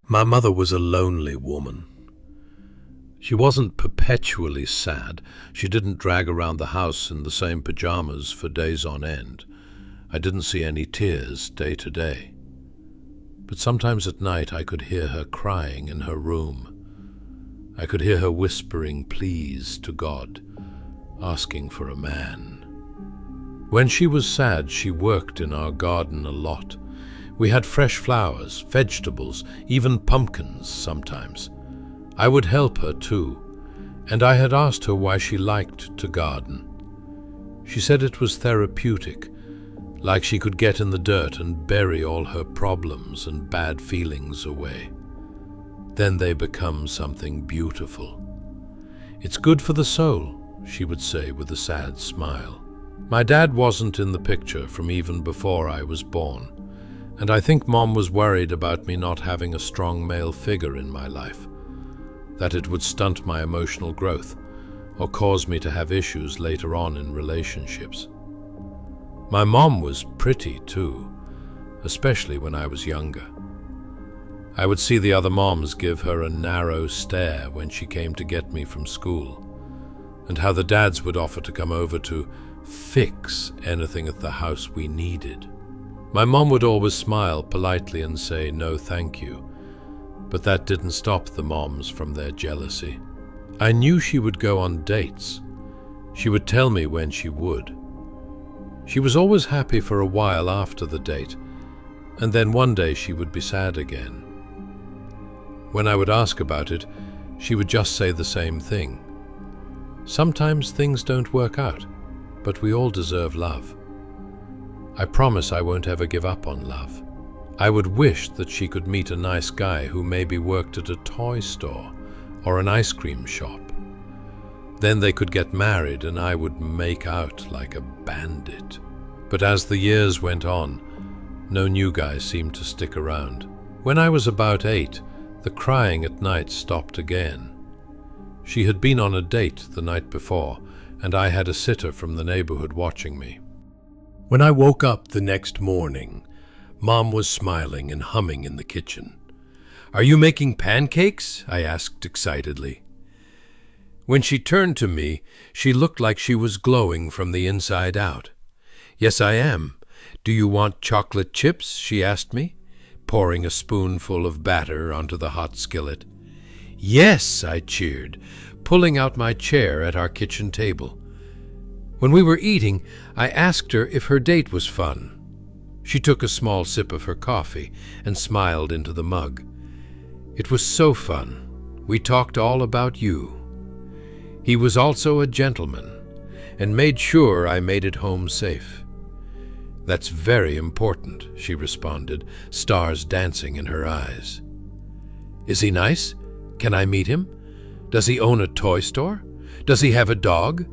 My mother was a lonely woman. She wasn't perpetually sad. She didn't drag around the house in the same pajamas for days on end. I didn't see any tears day to day. But sometimes at night I could hear her crying in her room. I could hear her whispering pleas to God, asking for a man. When she was sad, she worked in our garden a lot. We had fresh flowers, vegetables, even pumpkins sometimes. I would help her too, and I had asked her why she liked to garden. She said it was therapeutic, like she could get in the dirt and bury all her problems and bad feelings away. Then they become something beautiful. It's good for the soul, she would say with a sad smile. My dad wasn't in the picture from even before I was born, and I think Mom was worried about me not having a strong male figure in my life, that it would stunt my emotional growth or cause me to have issues later on in relationships. My mom was pretty too, especially when I was younger. I would see the other moms give her a narrow stare when she came to get me from school, and how the dads would offer to come over to fix anything at the house we needed. My mom would always smile politely and say no thank you, but that didn't stop the moms from their jealousy. I knew she would go on dates. She would tell me when she would. She was always happy for a while after the date, and then one day she would be sad again. When I would ask about it, she would just say the same thing. Sometimes things don't work out, but we all deserve love. I promise I won't ever give up on love. I would wish that she could meet a nice guy who maybe worked at a toy store or an ice cream shop. Then they could get married and I would make out like a bandit. But as the years went on, no new guy seemed to stick around. When I was about 8, the crying at night stopped again. She had been on a date the night before, and I had a sitter from the neighborhood watching me. When I woke up the next morning, Mom was smiling and humming in the kitchen. "Are you making pancakes?" I asked excitedly. When she turned to me, she looked like she was glowing from the inside out. "Yes, I am. Do you want chocolate chips?" she asked me, pouring a spoonful of batter onto the hot skillet. "Yes," I cheered, pulling out my chair at our kitchen table. When we were eating, I asked her if her date was fun. She took a small sip of her coffee and smiled into the mug. "It was so fun. We talked all about you. He was also a gentleman and made sure I made it home safe." "That's very important," she responded, stars dancing in her eyes. "Is he nice? Can I meet him? Does he own a toy store? Does he have a dog?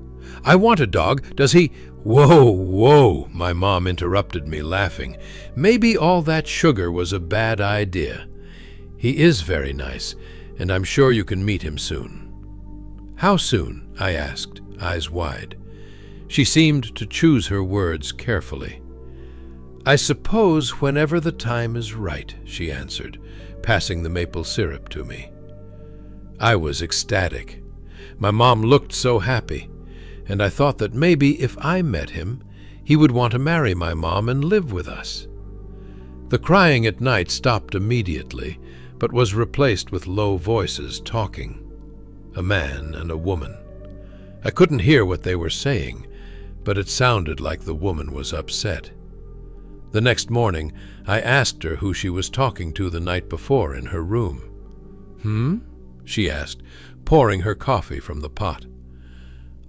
I want a dog. Does he—" Whoa, my mom interrupted me, laughing. "Maybe all that sugar was a bad idea. He is very nice, and I'm sure you can meet him soon." "How soon?" I asked, eyes wide. She seemed to choose her words carefully. "I suppose whenever the time is right," she answered, passing the maple syrup to me. I was ecstatic. My mom looked so happy, and I thought that maybe if I met him, he would want to marry my mom and live with us. The crying at night stopped immediately, but was replaced with low voices talking. A man and a woman. I couldn't hear what they were saying, but it sounded like the woman was upset. The next morning, I asked her who she was talking to the night before in her room. She asked, pouring her coffee from the pot.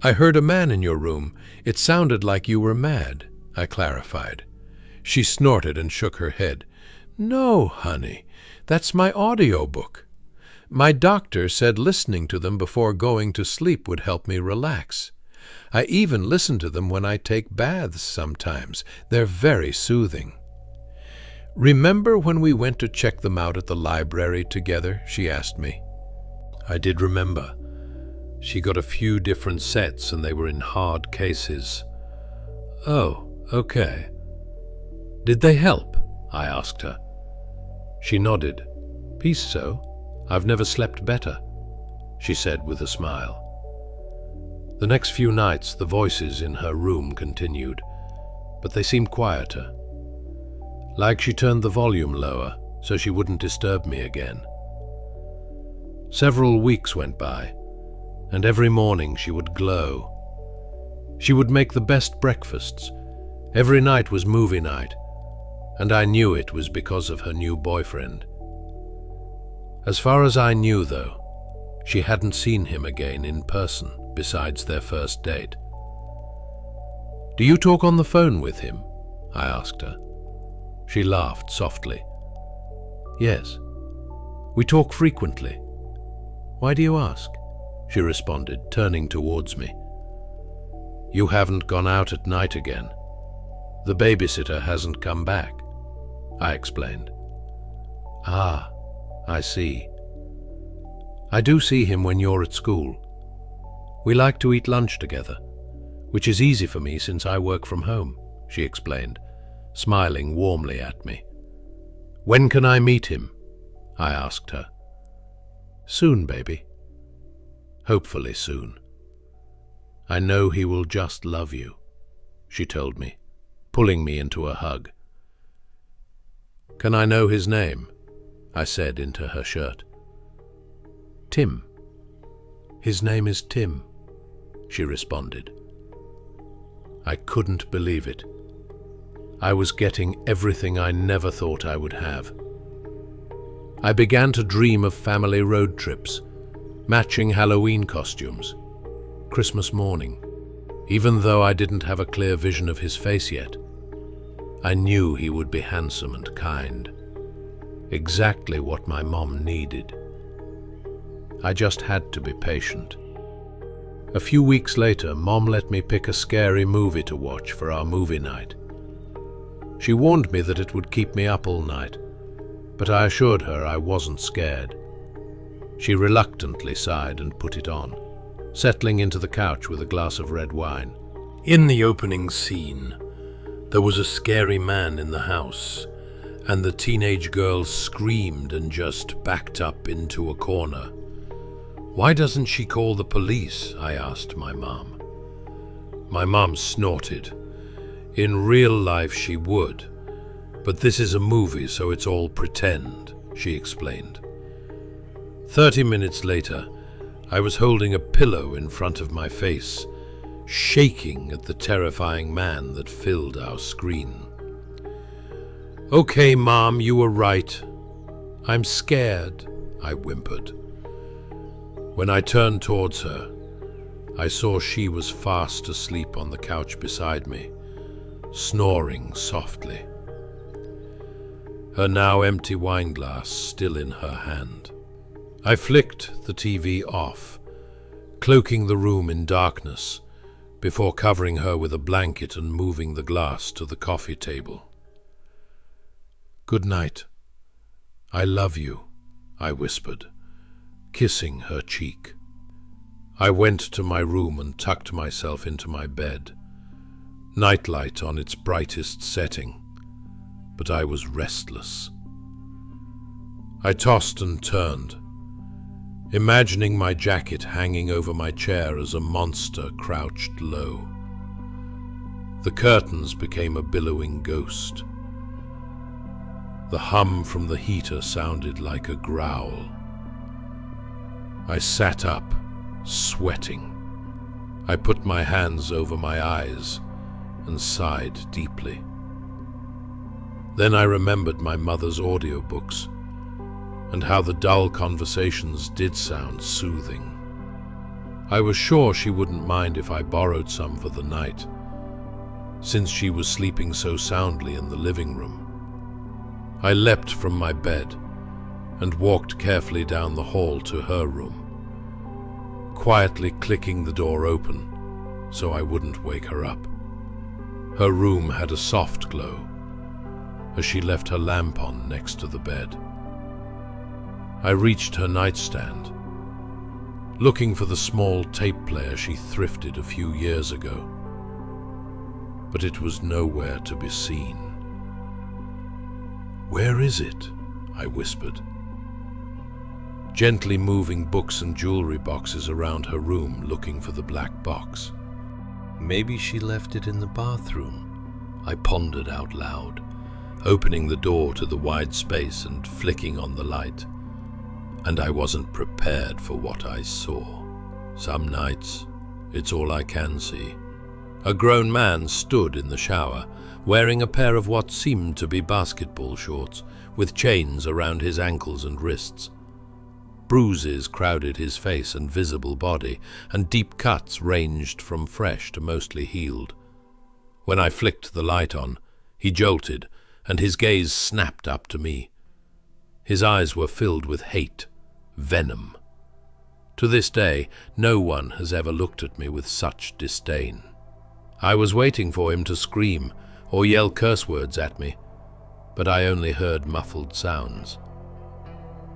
"I heard a man in your room. It sounded like you were mad," I clarified. She snorted and shook her head. "No, honey, that's my audiobook. My doctor said listening to them before going to sleep would help me relax. I even listen to them when I take baths sometimes. They're very soothing." "Remember when we went to check them out at the library together?" she asked me. I did remember. She got a few different sets and they were in hard cases. "Oh, okay. Did they help?" I asked her. She nodded. "Peace so. I've never slept better," she said with a smile. The next few nights, the voices in her room continued, but they seemed quieter. Like she turned the volume lower so she wouldn't disturb me again. Several weeks went by, and every morning she would glow. She would make the best breakfasts. Every night was movie night, and I knew it was because of her new boyfriend. As far as I knew, though, she hadn't seen him again in person besides their first date. "Do you talk on the phone with him?" I asked her. She laughed softly. "Yes, we talk frequently." "Why do you ask?" she responded, turning towards me. "You haven't gone out at night again. The babysitter hasn't come back," I explained. "Ah, I see. I do see him when you're at school. We like to eat lunch together, which is easy for me since I work from home," she explained, smiling warmly at me. "When can I meet him?" I asked her. "Soon, baby. Hopefully soon. I know he will just love you," she told me, pulling me into a hug. "Can I know his name?" I said into her shirt. "Tim. His name is Tim," she responded. I couldn't believe it. I was getting everything I never thought I would have. I began to dream of family road trips, matching Halloween costumes, Christmas morning. Even though I didn't have a clear vision of his face yet, I knew he would be handsome and kind. Exactly what my mom needed. I just had to be patient. A few weeks later, Mom let me pick a scary movie to watch for our movie night. She warned me that it would keep me up all night, but I assured her I wasn't scared. She reluctantly sighed and put it on, settling into the couch with a glass of red wine. In the opening scene, there was a scary man in the house, and the teenage girl screamed and just backed up into a corner. "Why doesn't she call the police?" I asked my mom. My mom snorted. "In real life she would, but this is a movie, so it's all pretend," she explained. 30 minutes later, I was holding a pillow in front of my face, shaking at the terrifying man that filled our screen. "Okay, Mom, you were right. I'm scared," I whimpered. When I turned towards her, I saw she was fast asleep on the couch beside me, snoring softly. Her now empty wine glass still in her hand. I flicked the TV off, cloaking the room in darkness, before covering her with a blanket and moving the glass to the coffee table. "Good night. I love you," I whispered, kissing her cheek. I went to my room and tucked myself into my bed, nightlight on its brightest setting, but I was restless. I tossed and turned, imagining my jacket hanging over my chair as a monster crouched low. The curtains became a billowing ghost. The hum from the heater sounded like a growl. I sat up, sweating. I put my hands over my eyes and sighed deeply. Then I remembered my mother's audiobooks and how the dull conversations did sound soothing. I was sure she wouldn't mind if I borrowed some for the night, since she was sleeping so soundly in the living room. I leapt from my bed and walked carefully down the hall to her room, quietly clicking the door open so I wouldn't wake her up. Her room had a soft glow as she left her lamp on next to the bed. I reached her nightstand, looking for the small tape player she thrifted a few years ago, but it was nowhere to be seen. "Where is it?" I whispered. gently moving books and jewelry boxes around her room looking for the black box. Maybe she left it in the bathroom, I pondered out loud, opening the door to the wide space and flicking on the light. And I wasn't prepared for what I saw. Some nights, it's all I can see. A grown man stood in the shower, wearing a pair of what seemed to be basketball shorts, with chains around his ankles and wrists. Bruises crowded his face and visible body, and deep cuts ranged from fresh to mostly healed. When I flicked the light on, he jolted, and his gaze snapped up to me. His eyes were filled with hate, venom. To this day, no one has ever looked at me with such disdain. I was waiting for him to scream or yell curse words at me, but I only heard muffled sounds.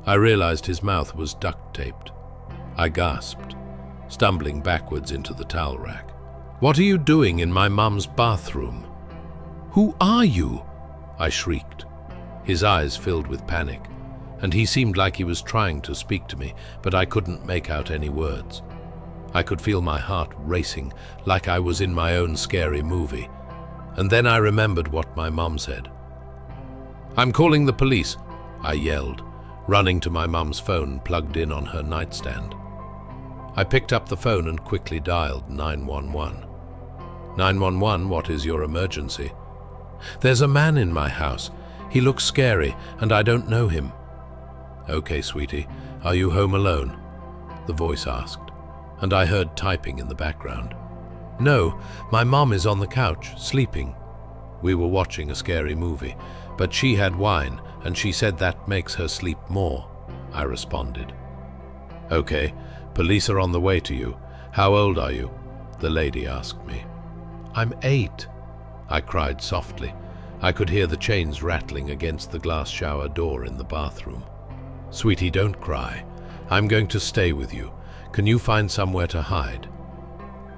I realized his mouth was duct-taped. I gasped, stumbling backwards into the towel rack. "What are you doing in my mum's bathroom?" "Who are you?" I shrieked. His eyes filled with panic, and he seemed like he was trying to speak to me, but I couldn't make out any words. I could feel my heart racing like I was in my own scary movie. And then I remembered what my mum said. "I'm calling the police," I yelled, running to my mum's phone plugged in on her nightstand. I picked up the phone and quickly dialed 911. 911, what is your emergency? "There's a man in my house. He looks scary, and I don't know him." "Okay, sweetie, are you home alone?" the voice asked, and I heard typing in the background. "No, my mom is on the couch, sleeping. We were watching a scary movie, but she had wine, and she said that makes her sleep more," I responded. "Okay, police are on the way to you. How old are you?" the lady asked me. "I'm 8, I cried softly. I could hear the chains rattling against the glass shower door in the bathroom. "Sweetie, don't cry. I'm going to stay with you. Can you find somewhere to hide?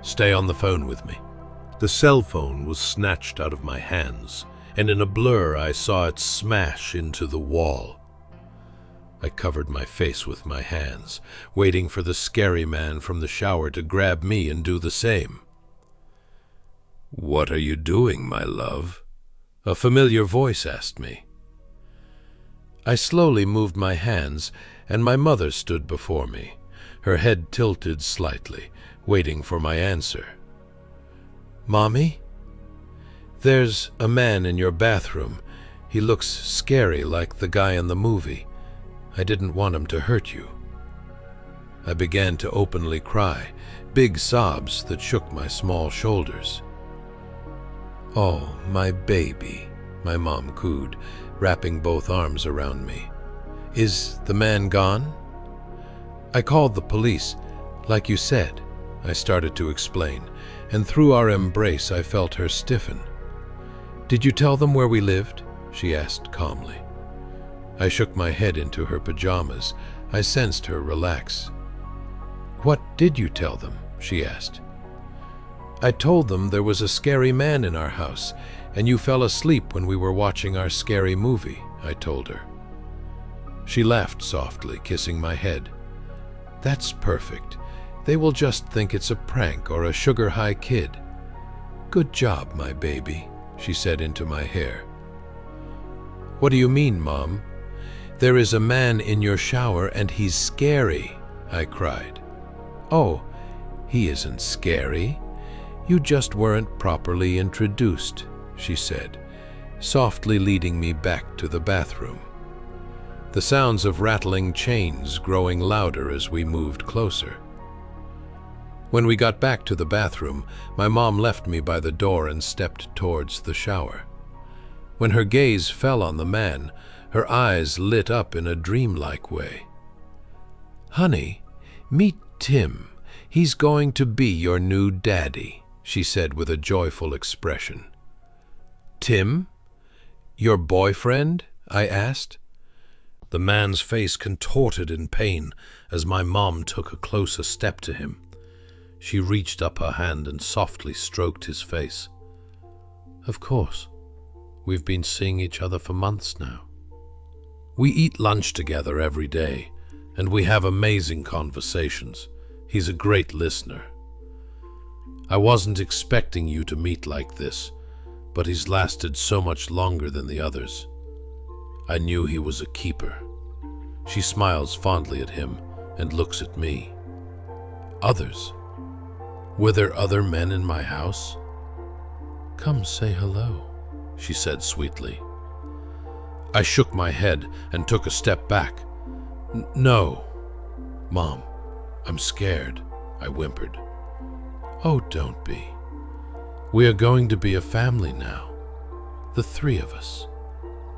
Stay on the phone with me." The cell phone was snatched out of my hands, and in a blur I saw it smash into the wall. I covered my face with my hands, waiting for the scary man from the shower to grab me and do the same. "What are you doing, my love?" a familiar voice asked me. I slowly moved my hands, and my mother stood before me, her head tilted slightly, waiting for my answer. "Mommy? There's a man in your bathroom. He looks scary like the guy in the movie. I didn't want him to hurt you." I began to openly cry, big sobs that shook my small shoulders. "Oh, my baby," my mom cooed, wrapping both arms around me. "Is the man gone?" "I called the police, like you said," I started to explain, and through our embrace I felt her stiffen. "Did you tell them where we lived?" she asked calmly. I shook my head into her pajamas. I sensed her relax. "What did you tell them?" she asked. "I told them there was a scary man in our house, and you fell asleep when we were watching our scary movie," I told her. She laughed softly, kissing my head. "That's perfect. They will just think it's a prank or a sugar-high kid." "Good job, my baby," she said into my hair. "What do you mean, Mom?" "There is a man in your shower and he's scary," I cried. "Oh, he isn't scary. You just weren't properly introduced," she said, softly leading me back to the bathroom. The sounds of rattling chains growing louder as we moved closer. When we got back to the bathroom, my mom left me by the door and stepped towards the shower. When her gaze fell on the man, her eyes lit up in a dreamlike way. "Honey, meet Tim. He's going to be your new daddy," she said with a joyful expression. "Tim? Your boyfriend?" I asked. The man's face contorted in pain as my mom took a closer step to him. She reached up her hand and softly stroked his face. "Of course. We've been seeing each other for months now. We eat lunch together every day, and we have amazing conversations. He's a great listener. I wasn't expecting you to meet like this, but he's lasted so much longer than the others. I knew he was a keeper. She smiles fondly at him and looks at me. Others? Were there other men in my house? Come say hello, she said sweetly. I shook my head and took a step back. No, Mom, I'm scared, I whimpered. Oh, don't be. We are going to be a family now, the three of us,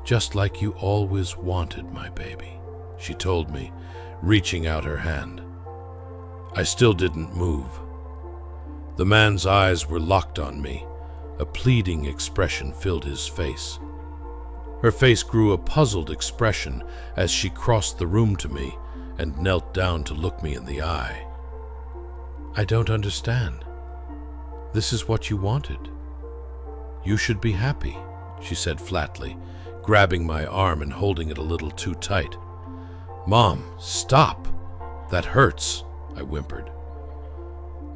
just like you always wanted, my baby, she told me, reaching out her hand. I still didn't move. The man's eyes were locked on me. A pleading expression filled his face. Her face grew a puzzled expression as she crossed the room to me and knelt down to look me in the eye. I don't understand. This is what you wanted. You should be happy, she said flatly, grabbing my arm and holding it a little too tight. Mom, stop! That hurts, I whimpered.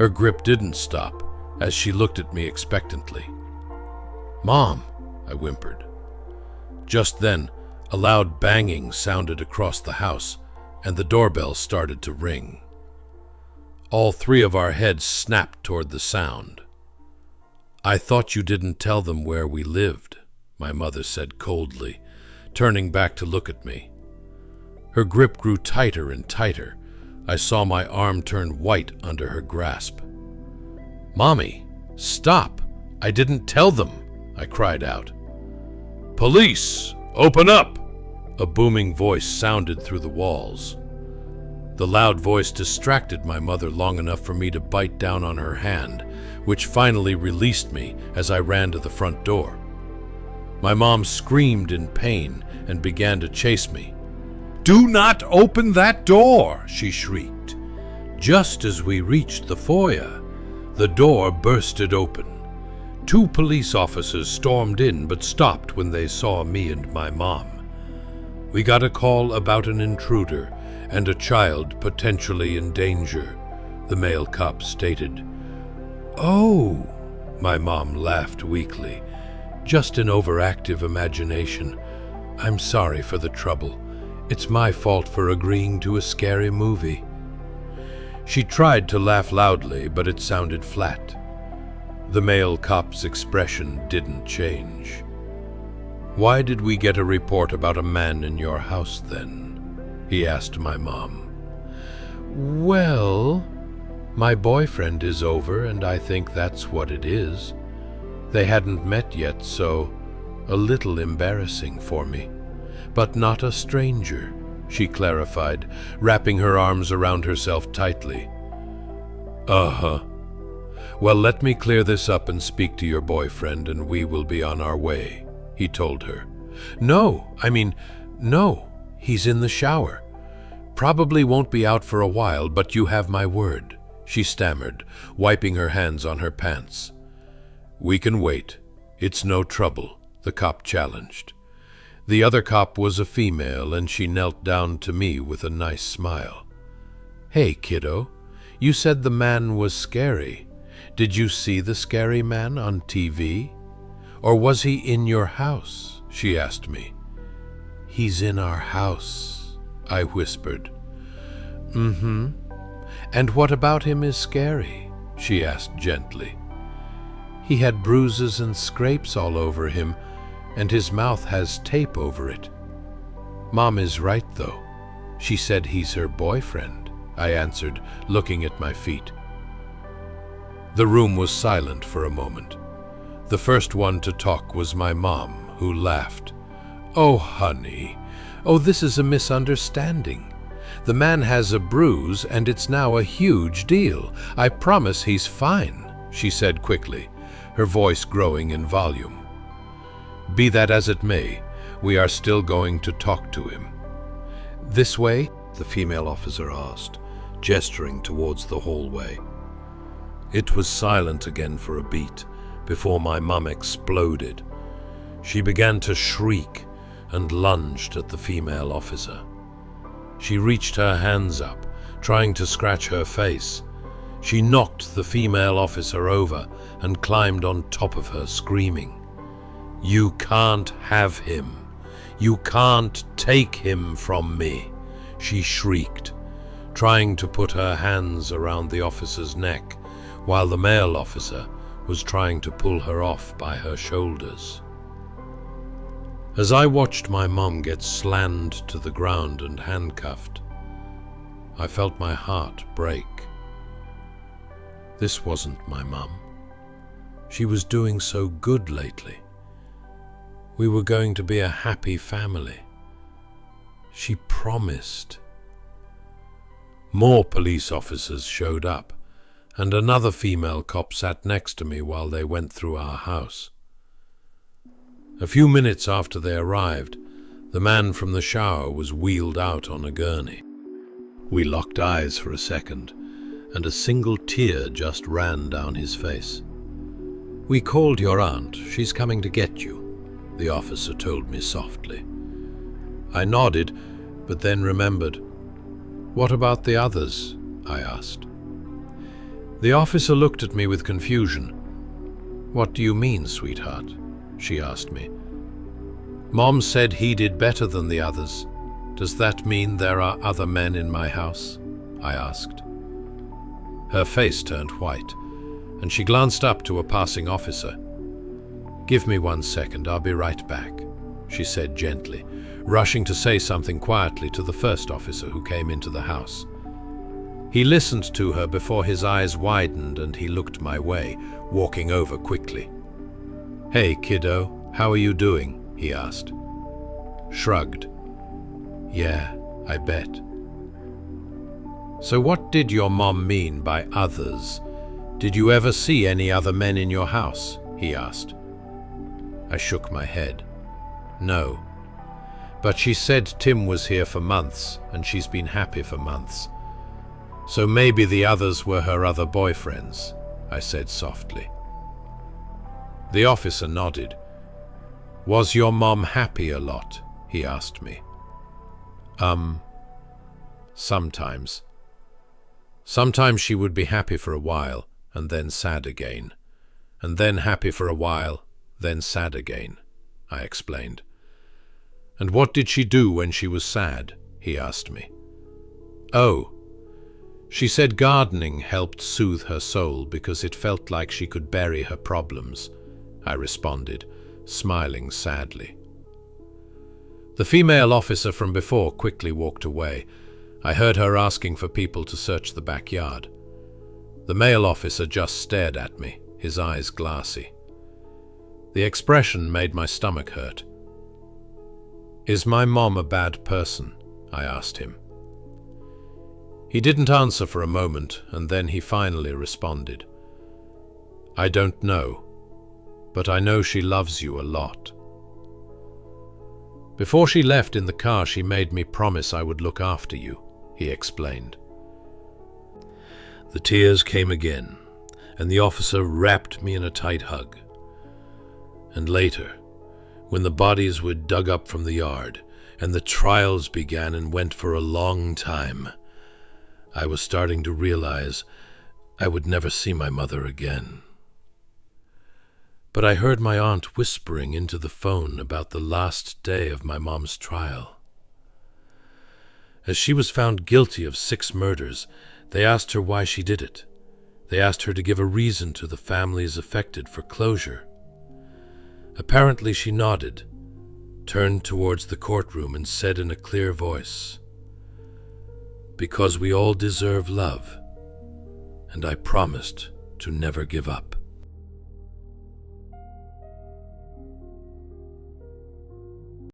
Her grip didn't stop as she looked at me expectantly. Mom, I whimpered. Just then, a loud banging sounded across the house, and the doorbell started to ring. All three of our heads snapped toward the sound. I thought you didn't tell them where we lived, my mother said coldly, turning back to look at me. Her grip grew tighter and tighter. I saw my arm turn white under her grasp. Mommy, stop! I didn't tell them, I cried out. Police, open up! A booming voice sounded through the walls. The loud voice distracted my mother long enough for me to bite down on her hand, which finally released me as I ran to the front door. My mom screamed in pain and began to chase me. Do not open that door, she shrieked. Just as we reached the foyer, the door bursted open. 2 police officers stormed in but stopped when they saw me and my mom. We got a call about an intruder and a child potentially in danger, the male cop stated. Oh, my mom laughed weakly. Just an overactive imagination. I'm sorry for the trouble. It's my fault for agreeing to a scary movie. She tried to laugh loudly, but it sounded flat. The male cop's expression didn't change. Why did we get a report about a man in your house then? He asked my mom. Well, my boyfriend is over and I think that's what it is. They hadn't met yet, so a little embarrassing for me. But not a stranger, she clarified, wrapping her arms around herself tightly. Uh-huh. Well, let me clear this up and speak to your boyfriend and we will be on our way, he told her. No, he's in the shower. Probably won't be out for a while, but you have my word, she stammered, wiping her hands on her pants. We can wait. It's no trouble, the cop challenged. The other cop was a female, and she knelt down to me with a nice smile. Hey, kiddo, you said the man was scary. Did you see the scary man on TV? Or was he in your house? She asked me. He's in our house, I whispered. Mm-hmm. And what about him is scary? She asked gently. He had bruises and scrapes all over him, and his mouth has tape over it. Mom is right, though. She said he's her boyfriend, I answered, looking at my feet. The room was silent for a moment. The first one to talk was my mom, who laughed. Oh, honey. Oh, this is a misunderstanding. The man has a bruise, and it's now a huge deal. I promise he's fine, she said quickly, her voice growing in volume. Be that as it may, we are still going to talk to him. This way? The female officer asked, gesturing towards the hallway. It was silent again for a beat before my mum exploded. She began to shriek and lunged at the female officer. She reached her hands up, trying to scratch her face. She knocked the female officer over and climbed on top of her, screaming, "You can't have him! You can't take him from me!" she shrieked, trying to put her hands around the officer's neck, while the male officer was trying to pull her off by her shoulders. As I watched my mom get slammed to the ground and handcuffed, I felt my heart break. This wasn't my mum. She was doing so good lately. We were going to be a happy family. She promised. More police officers showed up, and another female cop sat next to me while they went through our house. A few minutes after they arrived, the man from the shower was wheeled out on a gurney. We locked eyes for a second, and a single tear just ran down his face. "We called your aunt. She's coming to get you," the officer told me softly. I nodded, but then remembered. "What about the others?" I asked. The officer looked at me with confusion. "What do you mean, sweetheart?" she asked me. "Mom said he did better than the others. Does that mean there are other men in my house?" I asked. Her face turned white, and she glanced up to a passing officer. "Give me 1 second, I'll be right back," she said gently, rushing to say something quietly to the first officer who came into the house. He listened to her before his eyes widened and he looked my way, walking over quickly. "Hey, kiddo, how are you doing?" he asked. Shrugged. "Yeah, I bet." "So what did your mom mean by others? Did you ever see any other men in your house?" he asked. I shook my head. "No. But she said Tim was here for months, and she's been happy for months. So maybe the others were her other boyfriends," I said softly. The officer nodded. "Was your mom happy a lot?" he asked me. Sometimes. Sometimes she would be happy for a while, and then sad again. And then happy for a while, then sad again," I explained. "And what did she do when she was sad?" he asked me. "Oh, she said gardening helped soothe her soul because it felt like she could bury her problems," I responded, smiling sadly. The female officer from before quickly walked away. I heard her asking for people to search the backyard. The male officer just stared at me, his eyes glassy. The expression made my stomach hurt. "Is my mom a bad person?" I asked him. He didn't answer for a moment, and then he finally responded. "I don't know, but I know she loves you a lot." "Before she left in the car, she made me promise I would look after you," he explained. The tears came again, and the officer wrapped me in a tight hug. And later, when the bodies were dug up from the yard, and the trials began and went for a long time, I was starting to realize I would never see my mother again. But I heard my aunt whispering into the phone about the last day of my mom's trial. As she was found guilty of 6 murders, they asked her why she did it. They asked her to give a reason to the families affected for closure. Apparently she nodded, turned towards the courtroom and said in a clear voice, "Because we all deserve love, and I promised to never give up."